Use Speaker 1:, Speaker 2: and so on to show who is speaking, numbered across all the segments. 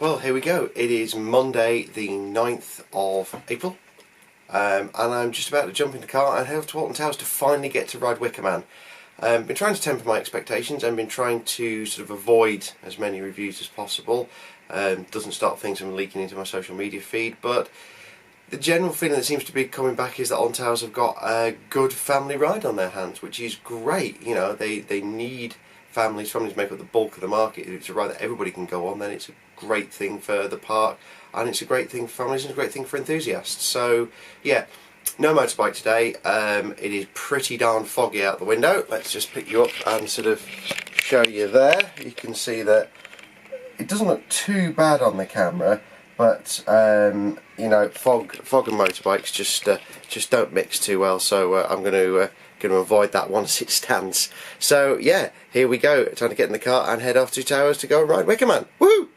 Speaker 1: Well, here we go. It is Monday the 9th of April, and I'm just about to jump in the car and head off to Alton Towers to finally get to ride Wicker Man. Been trying to temper my expectations and been trying to sort of avoid as many reviews as possible. Doesn't stop things from leaking into my social media feed, but the general feeling that seems to be coming back is that Alton Towers have got a good family ride on their hands, which is great. You know, they need families make up the bulk of the market. If it's a ride that everybody can go on, then it's a great thing for the park, and it's a great thing for families and a great thing for enthusiasts. So yeah, no motorbike today. It is pretty darn foggy out the window. Let's just pick you up and sort of show you there. You can see that it doesn't look too bad on the camera, but you know, fog and motorbikes just don't mix too well. So I'm going to avoid that one as it stands. So yeah, here we go. Time to get in the car and head off to Towers to go and ride Wicker Man. Woo!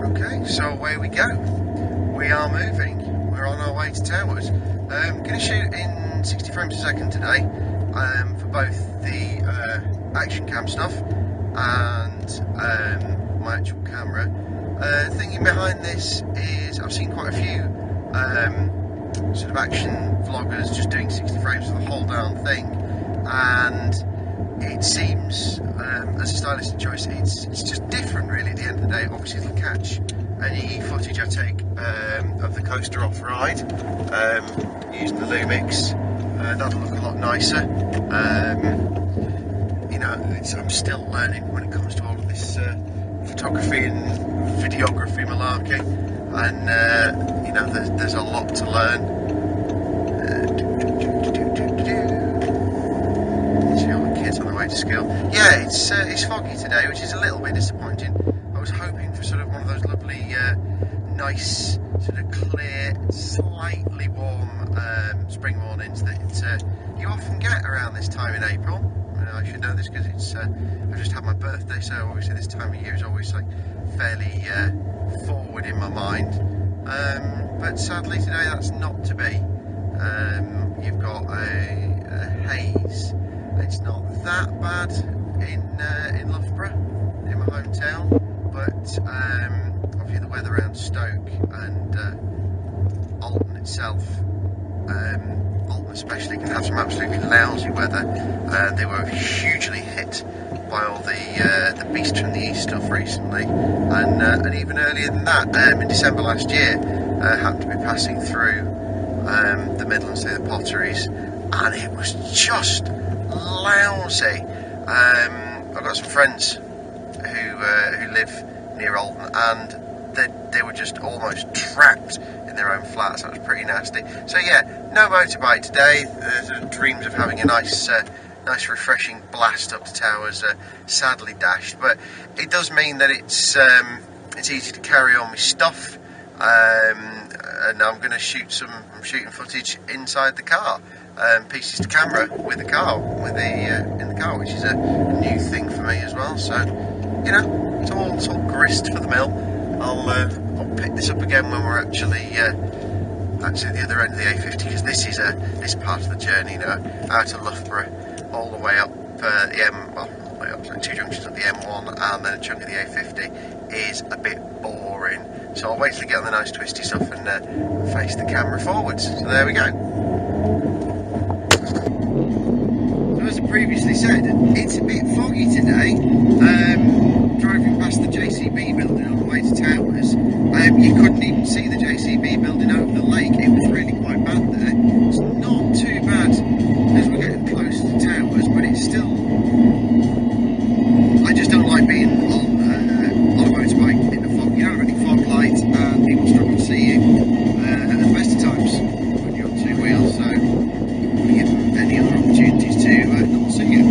Speaker 1: Okay, so away we go. We are moving. We're on our way to Towers. Going to shoot in 60 frames a second today for both the action cam stuff and my actual camera. Thinking behind this is I've seen quite a few sort of action vloggers just doing 60 frames for the whole darn thing, and it seems as a stylistic choice it's just different really at the end of the day. Obviously if you catch any footage I take of the coaster off ride using the Lumix, that'll look a lot nicer. You know, I'm still learning when it comes to all of this photography and videography malarkey, and you know, there's a lot to learn. See all the kids on the way to school. Yeah, it's foggy today, which is a little bit disappointing. I was hoping for sort of one of those lovely, nice, sort of clear, slightly warm spring mornings that you often get around this time in April. I should know this because it's I've just had my birthday, so obviously this time of year is always like fairly forward in my mind. But sadly today that's not to be. You've got a haze. It's not that bad in Loughborough, in my hometown, but obviously the weather around Stoke and Alton itself, Alton especially, can have some absolutely lousy weather. They were hugely hit by all the Beast from the East stuff recently, and even earlier than that, in December last year, happened to be passing through the Midlands, through the Potteries, and it was just lousy. I've got some friends who live near Alton, and they were just almost trapped in their own flats. That was pretty nasty. So yeah, no motorbike today. There's dreams of having a nice refreshing blast up to Towers, sadly dashed, but it does mean that it's easy to carry on with stuff, and I'm going to shoot shooting footage inside the car, pieces to camera with the car, in the car, which is a new thing for me as well. So you know, it's all grist for the mill. I'll pick this up again when we're actually the other end of the A50, because this part of the journey, you know, out of Loughborough all the way up all the way up, so 2 junctions of the M1 and then a chunk of the A50 is a bit boring. So I'll wait till I get on the nice twisty stuff and face the camera forwards. So there we go. So as I previously said, it's a bit foggy today. Driving past the JCB building on the way to Towers, you couldn't even see the JCB building over the lake. It was really quite bad there. It's not too bad as we're getting close to Towers, but it's still, I just don't like being on a motorbike in the fog. You don't have any fog lights and people struggle to see you at the best of times when you're on 2 wheels, so you give them any other opportunities to not see you.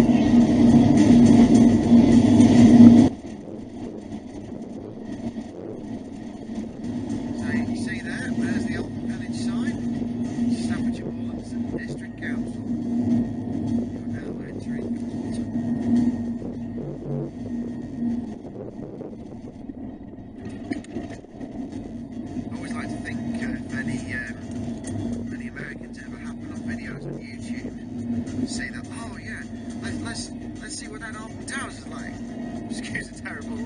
Speaker 1: So you see there's the Alton Village sign. see that. Oh yeah, let's see what that Alton Towers is like. Excuse a terrible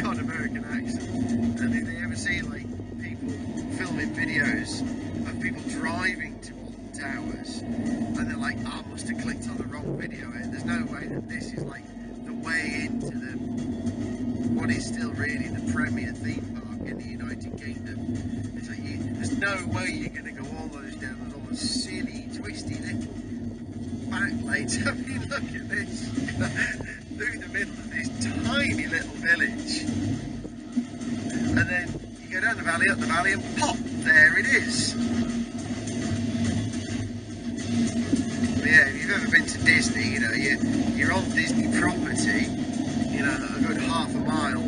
Speaker 1: con American accent. And if they ever see like people filming videos of people driving to Alton Towers, and they're like, I must have clicked on the wrong video. There's no way that this is like the way into the what is still really the premier theme park in the United Kingdom. It's like there's no way you're going to go all those down with all the silly, twisty little backlights. I mean, look at this. Through the middle of this tiny little village. And then you go down the valley, up the valley, and pop, there it is. But yeah, if you've ever been to Disney, you know, you're on Disney property, you know, a good half a mile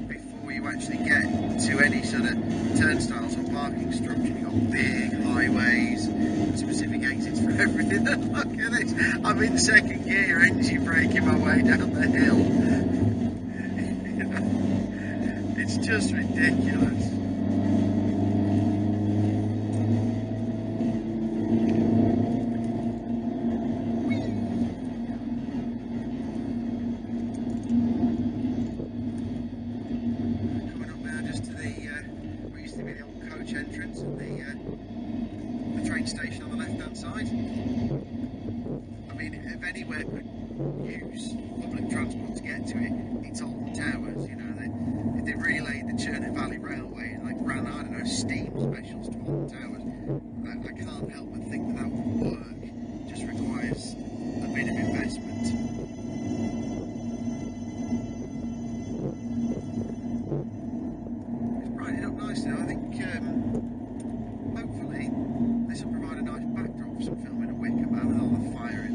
Speaker 1: before you actually get to any sort of turnstiles or parking structure. You've got big highways, specific exits for everything. And look at this, I'm in second gear, engine braking my way down the hill. You know, it's just ridiculous. Entrance and the train station on the left hand side. I mean, if anywhere could use public transport to get to it, it's Alton Towers. You know, if they relayed the Churnet Valley Railway and like ran, I don't know, steam specials to Alton Towers, I can't help but think that would work. It just requires a bit of investment. It's brightened up nicely. I think hopefully this will provide a nice backdrop for some filming of Wicker Man with all the fire in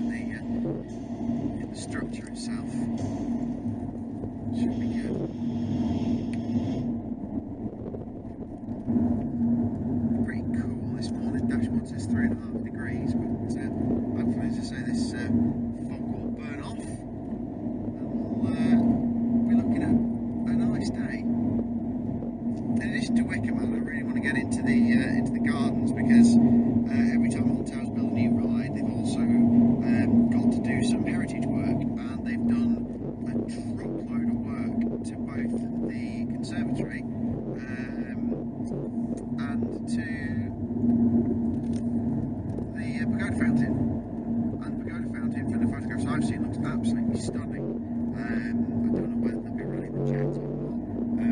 Speaker 1: the structure itself. Should be good. Pretty cool this morning. Dashboard says 3.5 degrees, but hopefully, as I say, this fog will burn off and we'll be looking at a nice day. In addition to Wicker Man, I really want to get into the gardens, because every time Alton Towers build a new ride, they've also got to do some heritage work, and they've done a truckload of work to both the conservatory and to the pagoda fountain. And the pagoda fountain, from the photographs I've seen, looks absolutely stunning. I don't know whether they'll be running the jet or not.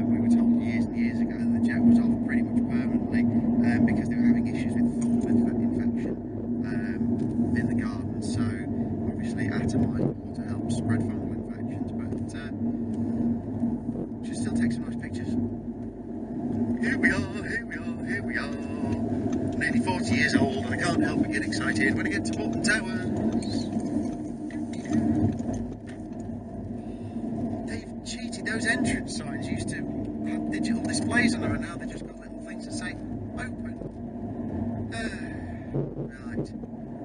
Speaker 1: We were told years and years ago that the jet was off pretty much permanently because they were having issues with fungal infection in the garden. So obviously atomised water helps spread fungal infections, but should still take some nice pictures. Here we are, here we are, here we are. Nearly 40 years old, and I can't help but get excited when I get to Alton Towers. They've cheated. Those entrance signs used to have digital displays on them, and now they've just got little things that say open. Right,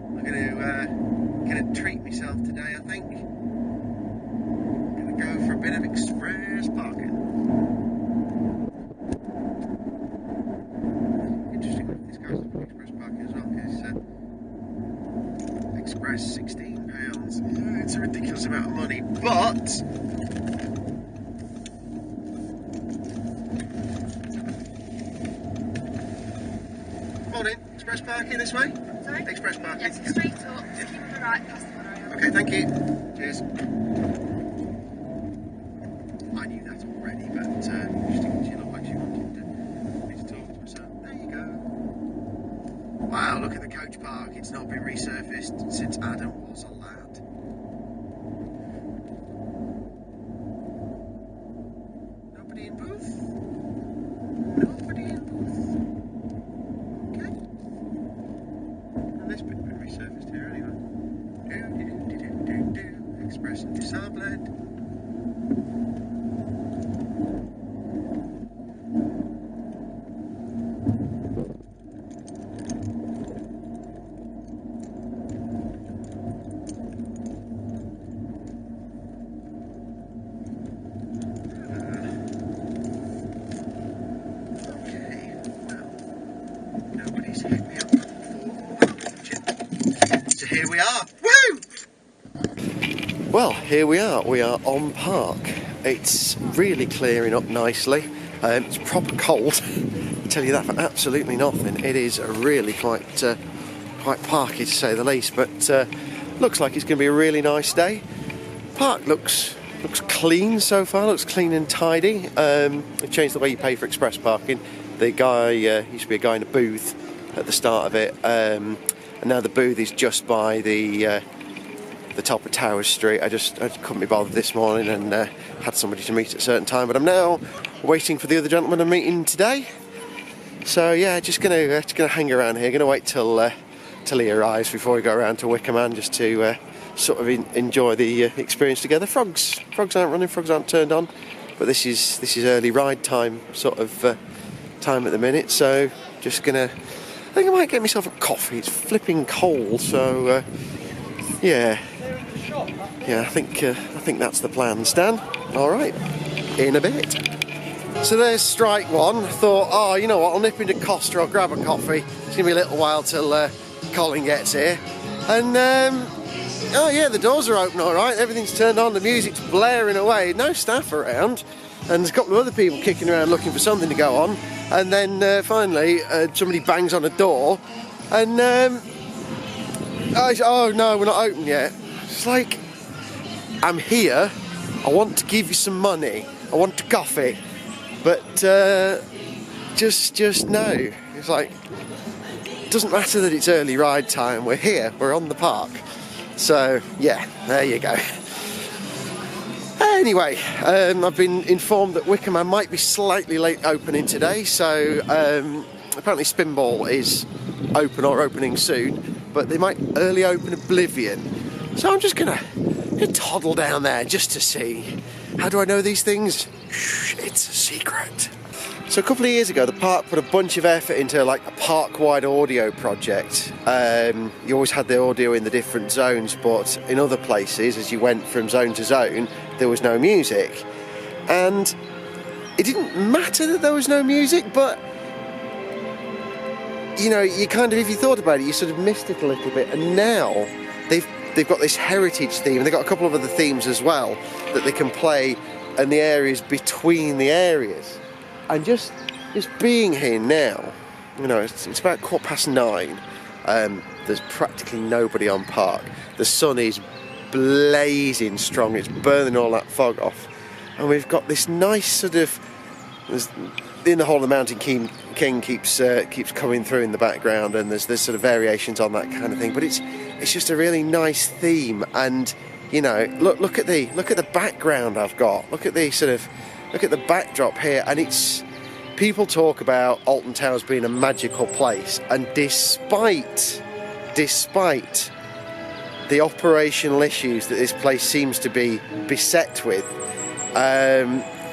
Speaker 1: I'm gonna treat myself today, I think. I'm gonna go for a bit of express parking. Interesting that this guy's looking at express parking as well, because express £16. It's a ridiculous amount of money, but morning, express parking this way?
Speaker 2: Sorry?
Speaker 1: Express parking.
Speaker 2: Yes, straight up. Just keep on the right past the monorail.
Speaker 1: Okay, thank you. Cheers. I knew that already, but just in case you look like she wanted me to talk to myself. There you go. Wow, look at the coach park. It's not been resurfaced since Adam was a lad. Nobody in booth? Nobody in booth. Okay. And this bit's been resurfaced here anyway. Do. Express and disabled. Nobody's hit me up for. So here we are. Woo! Well, here we are on park. It's really clearing up nicely. It's proper cold, I'll tell you that for absolutely nothing. It is really quite parky to say the least, but looks like it's going to be a really nice day. Park looks clean so far, looks clean and tidy. They've changed the way you pay for express parking. The guy, used to be a guy in a booth at the start of it, and now the booth is just by the top of Tower Street. I couldn't be bothered this morning and had somebody to meet at a certain time, but I'm now waiting for the other gentleman I'm meeting today. So yeah, just gonna hang around here. Gonna wait till he arrives before we go around to Wicker Man, just to sort of enjoy the experience together. Frogs aren't running, frogs aren't turned on, but this is early ride time sort of time at the minute. So just I think I might get myself a coffee. It's flipping cold, so yeah, I think that's the plan, Stan. All right, in a bit. So there's strike one. I thought, oh, you know what? I'll nip into Costa. I'll grab a coffee. It's gonna be a little while till Colin gets here, and oh yeah, the doors are open. All right, everything's turned on. The music's blaring away. No staff around, and there's a couple of other people kicking around looking for something to go on. And then finally, somebody bangs on a door, and oh no, we're not open yet. It's like, I'm here, I want to give you some money, I want a coffee, but just no. It's like, it doesn't matter that it's early ride time, we're here, we're on the park. So yeah, there you go. Anyway, I've been informed that Wicker Man might be slightly late opening today, so apparently Spinball is open or opening soon, but they might early open Oblivion. So I'm just gonna toddle down there just to see. How do I know these things? Shh, it's a secret. So a couple of years ago, the park put a bunch of effort into like a park-wide audio project. You always had the audio in the different zones, but in other places, as you went from zone to zone, there was no music. And it didn't matter that there was no music, but you know, you kind of, if you thought about it, you sort of missed it a little bit. And now they've got this heritage theme, and they've got a couple of other themes as well that they can play in the areas between the areas. And just being here now, you know, it's about 9:15. There's practically nobody on park. The sun is blazing strong. It's burning all that fog off, and we've got this nice sort of, in the whole of the Mountain King keeps coming through in the background, and there's sort of variations on that kind of thing. But it's just a really nice theme, and you know, look at the background I've got. Look at the backdrop here, and it's, people talk about Alton Towers being a magical place, and despite the operational issues that this place seems to be beset with,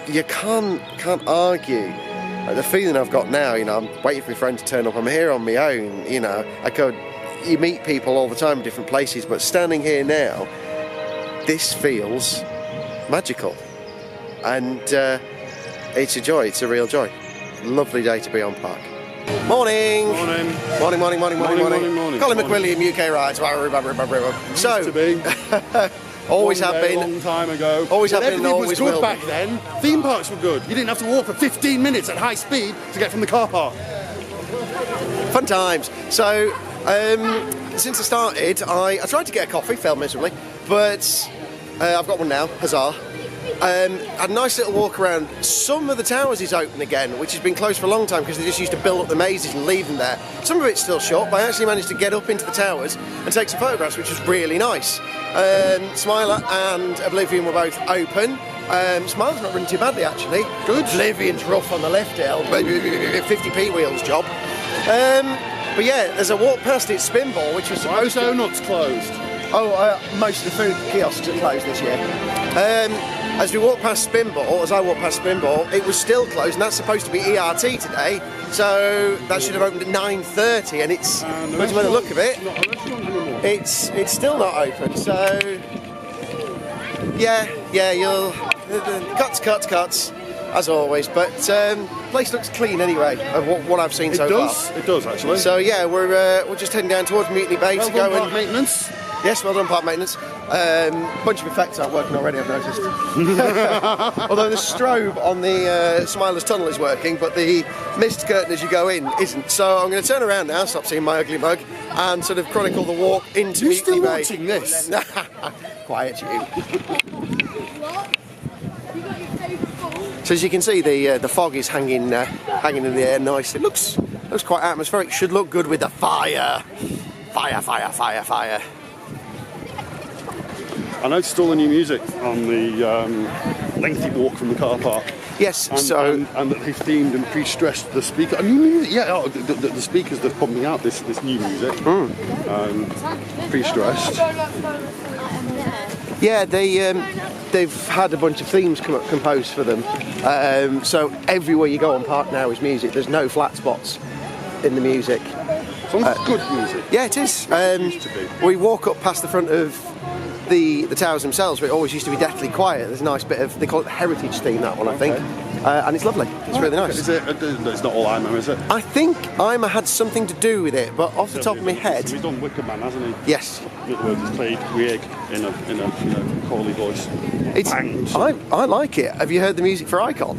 Speaker 1: you can't argue. The feeling I've got now, you know, I'm waiting for my friend to turn up, I'm here on my own, you know, you meet people all the time in different places, but standing here now, this feels magical. And it's a joy, it's a real joy. Lovely day to be on park. Morning! Morning. Colin McWilliam, UK Rides. So, always have been.
Speaker 3: Long time ago.
Speaker 1: Always have been and always will be.
Speaker 3: Everything was good back then. Theme parks were good. You didn't have to walk for 15 minutes at high speed to get from the car park.
Speaker 1: Fun times. So, since I started, I tried to get a coffee, failed miserably, but I've got one now, huzzah. Had a nice little walk around. Some of the towers is open again, which has been closed for a long time because they just used to build up the mazes and leave them there. Some of it's still shut, but I actually managed to get up into the towers and take some photographs, which was really nice. Smiler and Oblivion were both open. Smiler's not running too badly, actually. Good. Oblivion's rough on the left hill, 50p wheels job. But yeah, as I walked past it, Spinball, which was supposed to...
Speaker 3: Donuts closed?
Speaker 1: Most of the food kiosks are closed this year. As we walked past Spinball, as I walked past Spinball, it was still closed, and that's supposed to be ERT today, so that should have opened at 9:30, and it's, by the look of it, it's still not open, so, yeah, you'll, cuts, as always, but place looks clean anyway, of what I've seen so far.
Speaker 3: It does, actually.
Speaker 1: So yeah, we're just heading down towards Mutiny Bay to go and...
Speaker 3: maintenance.
Speaker 1: Yes, well done, park maintenance. Bunch of effects aren't working already, I've noticed. Although the strobe on the Smiler's tunnel is working, but the mist curtain as you go in isn't. So I'm going to turn around now, stop seeing my ugly mug, and sort of chronicle the walk into
Speaker 3: You're
Speaker 1: Mutiny
Speaker 3: still
Speaker 1: Bay.
Speaker 3: watching this?
Speaker 1: Quiet, you. So as you can see, the fog is hanging in the air nicely. It looks quite atmospheric. Should look good with the fire. Fire, fire, fire, fire.
Speaker 3: I noticed all the new music on the lengthy walk from the car park.
Speaker 1: Yes,
Speaker 3: and that they themed and pre-stressed the speaker. New music, yeah. Oh, the speakers that are pumping out this new music, pre-stressed.
Speaker 1: Yeah, they've had a bunch of themes composed for them. So everywhere you go on park now is music. There's no flat spots in the music.
Speaker 3: So it's good music.
Speaker 1: Yeah, it is.
Speaker 3: Used to be.
Speaker 1: We walk up past the front of the towers themselves, but it always used to be deathly quiet. There's a nice bit of, they call it the heritage theme, that one, I think. And it's lovely. It's really nice.
Speaker 3: Is it? It's not all IMA, is it?
Speaker 1: I think IMA had something to do with it, but off the top of my head...
Speaker 3: He's done Wicker Man, hasn't he?
Speaker 1: Yes.
Speaker 3: In other words, he's played Grieg in a Corley voice.
Speaker 1: I like it. Have you heard the music for Icon?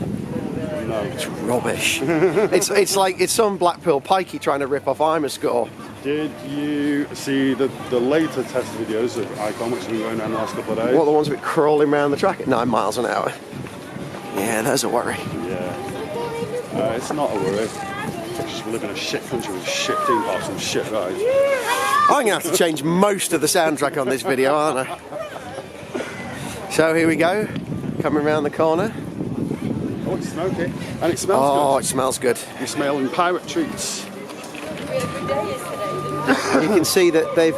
Speaker 3: No.
Speaker 1: It's rubbish. it's like it's some Blackpool pikey trying to rip off IMA score.
Speaker 3: Did you see the later test videos of Icon, which have been going around the last couple of days?
Speaker 1: What, the ones with crawling around the track at 9 miles an hour? Yeah, that's a worry.
Speaker 3: Yeah. It's not a worry. Just we live in a shit country with shit theme parks and shit rides.
Speaker 1: I'm going to have to change most of the soundtrack on this video, aren't I? So here we go, coming around the corner.
Speaker 3: Oh, it's smoky. And it smells good.
Speaker 1: Oh, it smells good.
Speaker 3: You're smelling pirate treats.
Speaker 1: You can see that they've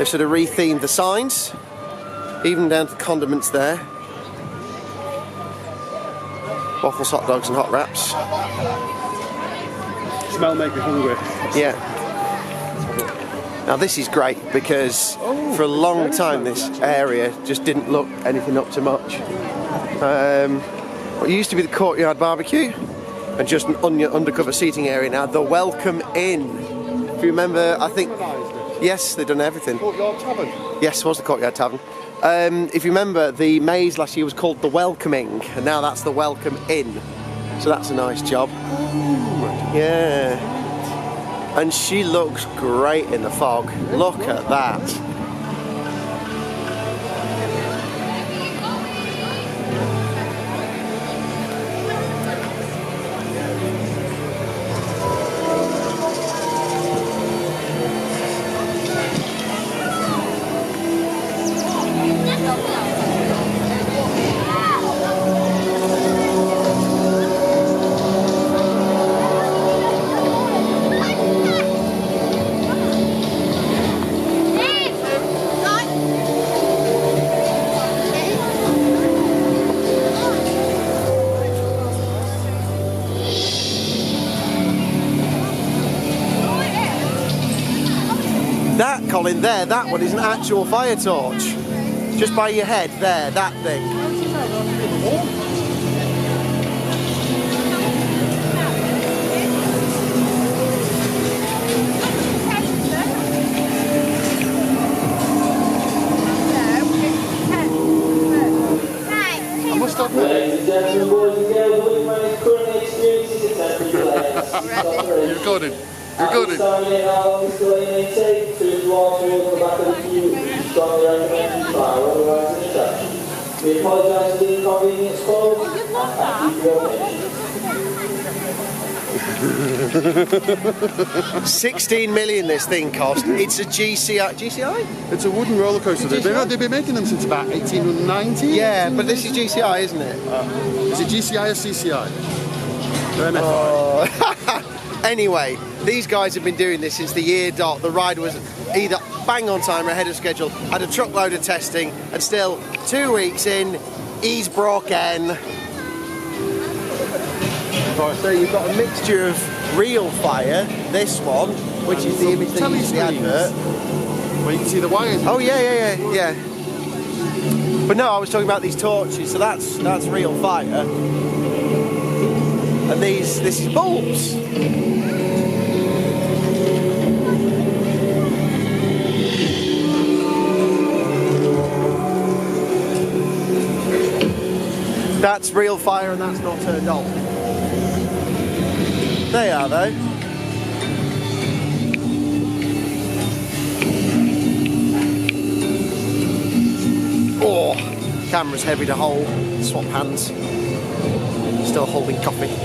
Speaker 1: sort of rethemed the signs, even down to the condiments there. Waffles, hot dogs and hot wraps.
Speaker 3: Smell make me hungry.
Speaker 1: Yeah. Now this is great because for a long time this area just didn't look anything up to much. What used to be the courtyard barbecue and just an undercover seating area now, the Welcome Inn. If you remember, I think, yes, they've done everything.
Speaker 3: Courtyard Tavern?
Speaker 1: Yes, it was the Courtyard Tavern. If you remember, the maze last year was called the Welcoming, and now that's the Welcome Inn. So that's a nice job. Yeah. And she looks great in the fog. Look at that. That, Colin, there, that one is an actual fire torch. Just by your head, there, that thing.
Speaker 3: I must have
Speaker 4: Ladies and gentlemen, boys and girls, Wicker Man is currently experiencing a temporary delay.
Speaker 3: You're recording. Recording.
Speaker 4: How long this delay may take to walk towards the back of the queue, we strongly recommend you fire otherwise in attraction. We apologise for the inconvenience caused and thank you for your patience.
Speaker 1: 16 million this thing cost. It's a GCI?
Speaker 3: It's a wooden roller coaster. They've been making them since about 1890.
Speaker 1: Yeah, but this is GCI, isn't it?
Speaker 3: Is it GCI or CCI? They're MFI.
Speaker 1: Oh. Anyway, these guys have been doing this since the year dot. The ride was either bang on time or ahead of schedule, had a truckload of testing, and still 2 weeks in, he's broken. So you've got a mixture of real fire, this one, which is the image that you see the advert.
Speaker 3: Well, you can see the wires.
Speaker 1: Oh yeah. But no, I was talking about these torches, so that's real fire. And this is bulbs. That's real fire and that's not turned on. They are though. Oh, camera's heavy to hold. Swap hands. Still holding coffee.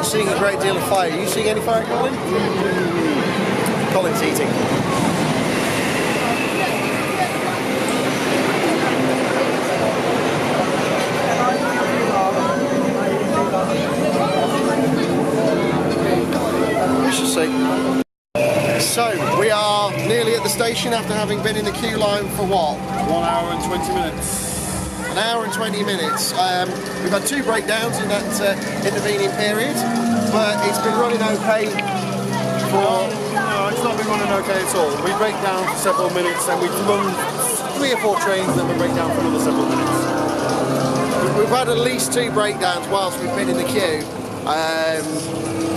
Speaker 1: Seeing a great deal of fire. Are you seeing any fire, Colin? Colin's eating. We shall see. So, we are nearly at the station after having been in the queue line for what?
Speaker 3: 1 hour and 20 minutes.
Speaker 1: An hour and 20 minutes. We've had 2 breakdowns in that intervening period, but it's been running okay for...
Speaker 3: No, it's not been running okay at all. We break down for several minutes, then we run 3 or 4 trains, then we break down for another several minutes.
Speaker 1: We've had at least 2 breakdowns whilst we've been in the queue,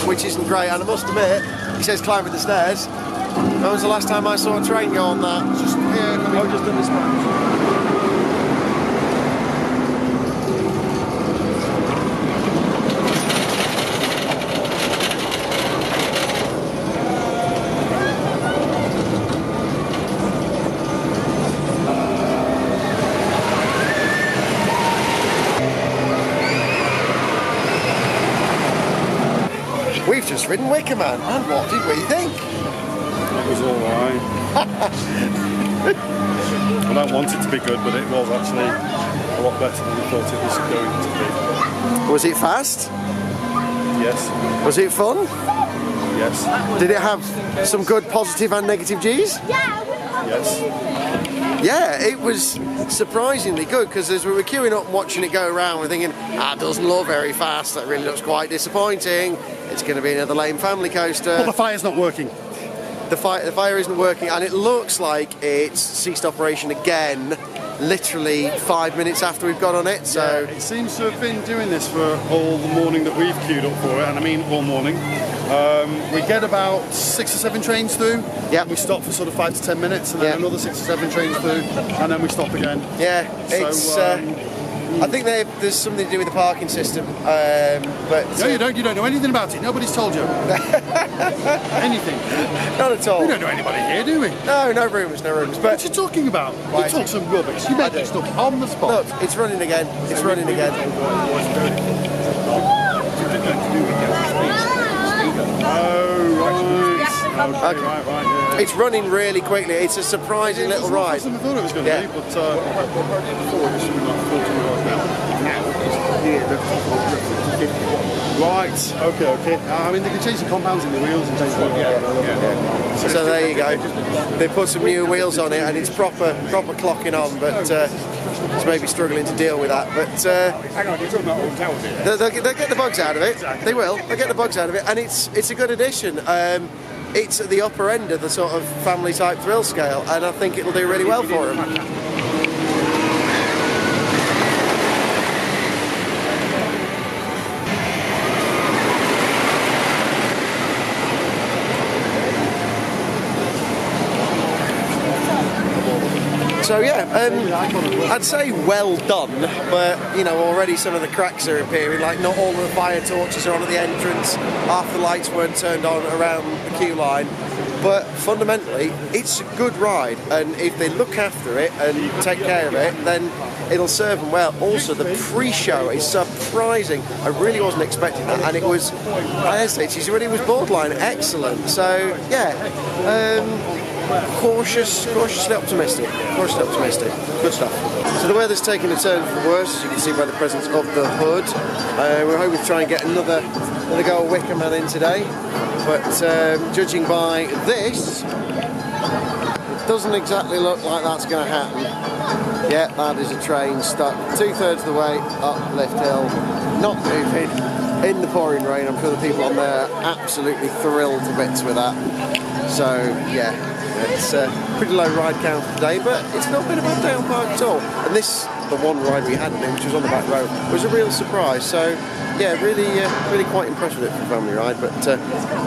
Speaker 1: which isn't great, and I must admit, he says climbing the stairs. When was the last time I saw a train go on that?
Speaker 3: Just here, just at this point.
Speaker 1: We've just ridden Wicker Man, and what did we think?
Speaker 3: It was alright. I don't want it to be good, but it was actually a lot better than we thought it was going to be.
Speaker 1: Was it fast?
Speaker 3: Yes.
Speaker 1: Was it fun?
Speaker 3: Yes.
Speaker 1: Did it have some good positive and negative G's?
Speaker 3: Yes.
Speaker 1: Yeah, it was surprisingly good, because as we were queuing up and watching it go around, we're thinking, it doesn't look very fast, that really looks quite disappointing. It's going to be another lame family coaster.
Speaker 3: Well, the fire's not working.
Speaker 1: The fire isn't working, and it looks like it's ceased operation again, literally 5 minutes after we've got on it. So
Speaker 3: yeah, it seems to have been doing this for all the morning that we've queued up for it, and I mean all morning. We get about 6 or 7 trains through.
Speaker 1: Yeah.
Speaker 3: We stop for sort of 5 to 10 minutes, and then another 6 or 7 trains through, and then we stop again.
Speaker 1: Yeah,
Speaker 3: it's.
Speaker 1: I think there's something to do with the parking system, but
Speaker 3: no, you don't know anything about it. Nobody's told you anything.
Speaker 1: Not at all.
Speaker 3: We don't know anybody here, do we?
Speaker 1: No rumours. But
Speaker 3: what are you talking about? You talk some rubbish. You make stuff on the spot.
Speaker 1: Look, it's running again. It's running again.
Speaker 3: Oh, right. Yeah.
Speaker 1: It's running really quickly. It's a surprising little ride.
Speaker 3: I thought it was going to be, but right. Okay. I mean, they can change the compounds in the wheels and change the
Speaker 1: So there you go. They put some new wheels on it, and it's proper clocking on, but it's maybe struggling to deal with that. But
Speaker 3: hang on, you're talking about old towers here.
Speaker 1: They'll get the bugs out of it. They will. They'll get the bugs out of it, and it's a good addition. It's at the upper end of the sort of family type thrill scale, and I think it'll do really well for them. So yeah, I'd say well done, but you know, already some of the cracks are appearing. Like, not all of the fire torches are on at the entrance. Half the lights weren't turned on around the queue line. but fundamentally it's a good ride, and if they look after it and take care of it, then it'll serve them well. Also, the pre-show is surprising. I really wasn't expecting that, and it was, I hesitate, she said it was borderline excellent. So yeah, cautiously optimistic. Good stuff. So the weather's taken a turn for the worse, as you can see by the presence of the hood. We're hoping to try and get another go of Wicker Man in today, but judging by this, it doesn't exactly look like that's going to happen. Yeah, that is a train stuck 2/3 of the way up Lift Hill, not moving, in the pouring rain. I'm sure the people on there are absolutely thrilled to bits with that. So yeah, it's a pretty low ride count today, but it's not been a bad day on park at all. And this, the one ride we hadn't in, which was on the back row, was a real surprise. So yeah, really quite impressed with it for a family ride, but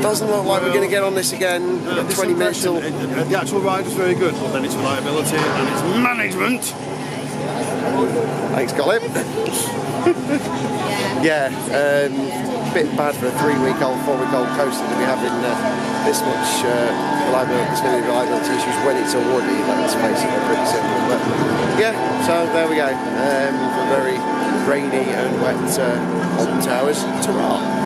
Speaker 1: doesn't look like we're going to get on this again. We've got 20 minutes till...
Speaker 3: The actual ride was very good, but then its reliability and its management.
Speaker 1: Thanks, Colin. Yeah, bit bad for a 3-week-old, 4-week-old coaster to be having this much many reliability issues when it's already, let's face it, they're pretty simple. But yeah, so there we go. For very rainy and wet Alton Towers. Ta-ra!